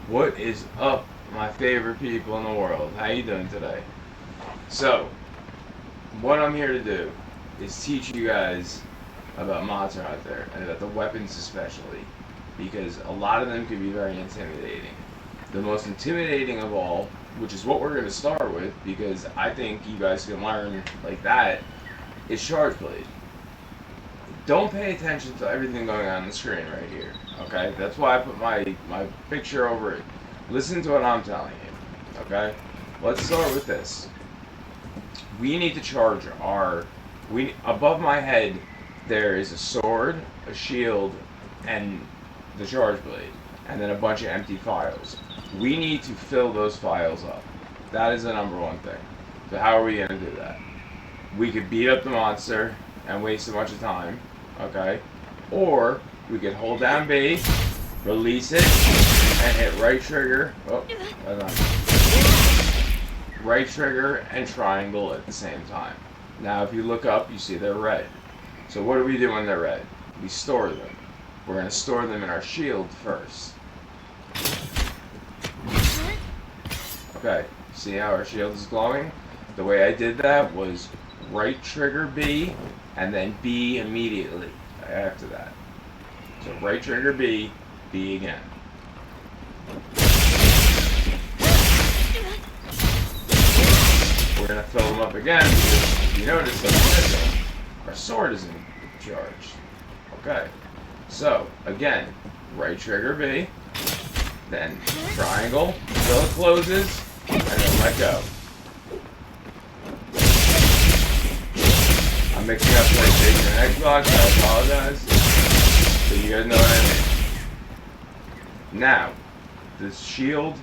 What is up, my favorite people in the world? How you doing today? So, what I'm here to do is teach you guys about monster out there and about the weapons especially, because a lot of them can be very intimidating. The most intimidating of all, which is what we're going to start with, because I think you guys can learn like that, is Chargeblade. Don't pay attention to everything going on the screen right here. Okay, that's why I put my picture over it. Listen to what I'm telling you. Okay, let's start with this. We need to charge our. We above my head, there is a sword, a shield, and the charge blade, and then a bunch of empty files. We need to fill those files up. That is the number one thing. So how are we gonna do that? We could beat up the monster and waste a bunch of time, okay? Or we could hold down B, release it, and hit right trigger. Oh, hold on. Right trigger and triangle at the same time. Now, if you look up, you see they're red. So what do we do when they're red? We store them. We're going to store them in our shield first. Okay, see how our shield is glowing? The way I did that was right trigger B, and then B immediately after that. So right trigger B, B again. We're going to fill them up again because you notice that our sword isn't charged. Okay, so again, right trigger B, then triangle until it closes, and then let go. I'm mixing up PlayStation and Xbox, I apologize. So you guys know what I mean. Now, the shield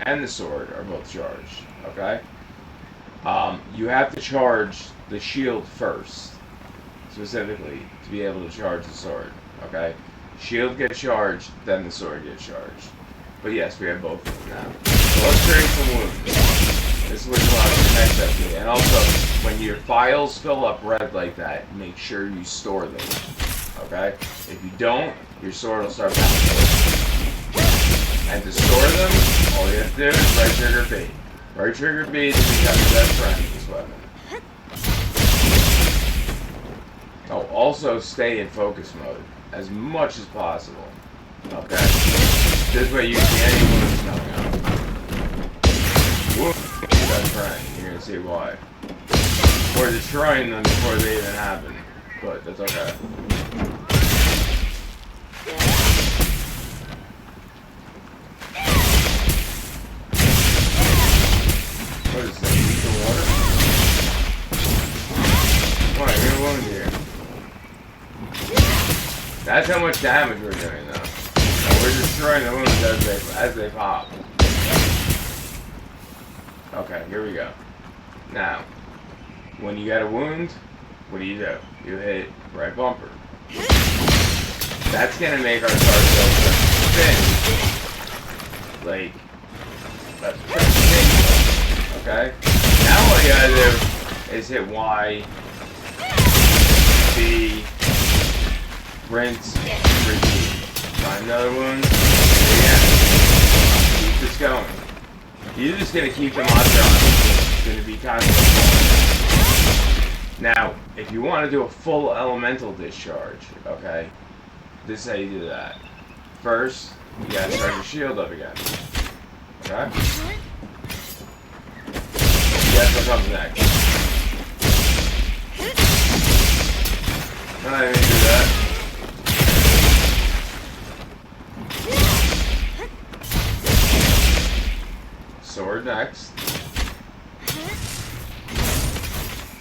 and the sword are both charged, okay? You have to charge the shield first, specifically, to be able to charge the sword, okay? Shield gets charged, then the sword gets charged. But yes, we have both of them now. So let's create some wounds. This is what you want to connect up to. And also, when your files fill up red like that, make sure you store them, okay? If you don't, your sword will start bouncing. And to store them, all you have to do is right trigger B. Right trigger B to become your best friend with this weapon. Oh, also stay in focus mode as much as possible. Okay? This way you can see any wounds coming up. Whoop, best friend. You're gonna see why. We're destroying them before they even happen. But that's okay. What is that? Lethal water? Come on, you're wound here. That's how much damage we're doing, though. And we're destroying the wounds as they pop. Okay, here we go. Now, when you get a wound, what do? You hit right bumper. That's gonna make our target spin. Like, that's pretty big. Okay? Now what you gotta do is hit Y, B, rinse, repeat. Find another wound, again. Keep this going. You're just gonna keep the monster on. It's gonna be constantly. Now, if you want to do a full elemental discharge, okay, this is how you do that. First, you gotta start your shield up again. Okay? Guess what comes next? I'm not even gonna do that. Sword next.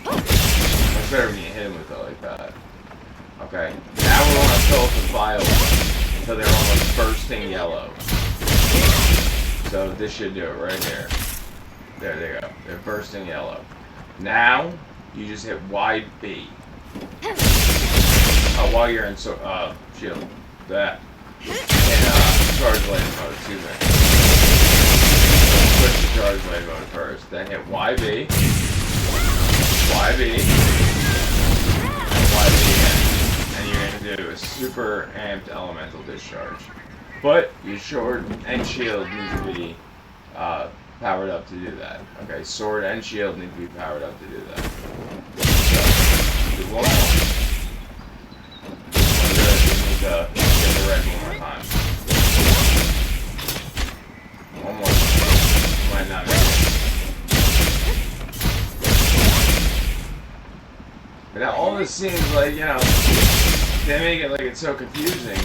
Much better when you hit him with it like that. Okay. Now we want to fill up the files until they're almost bursting yellow. So this should do it right here. There they go. They're bursting yellow. Now you just hit YB. While you're in shield. That. And Chargeblade mode, excuse me. Switch to Chargeblade mode first. Then hit YB. YB. And YB again. And you're gonna do a super amped elemental discharge. But your sword and shield need to be powered up to do that. Okay, sword and shield need to be powered up to do that. So, do one more. Need to get the red one more time. One more time. Might not make it. But now all this seems like, you know, they make it like it's so confusing,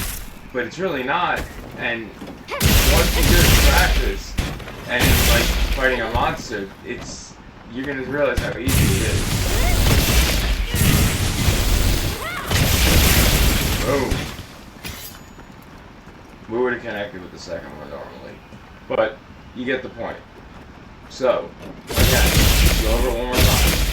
but it's really not. And once you do it in practice, and it's like fighting a monster, you're gonna realize how easy it is. Boom. We would have connected with the second one normally, but you get the point. So, again, go over it one more time.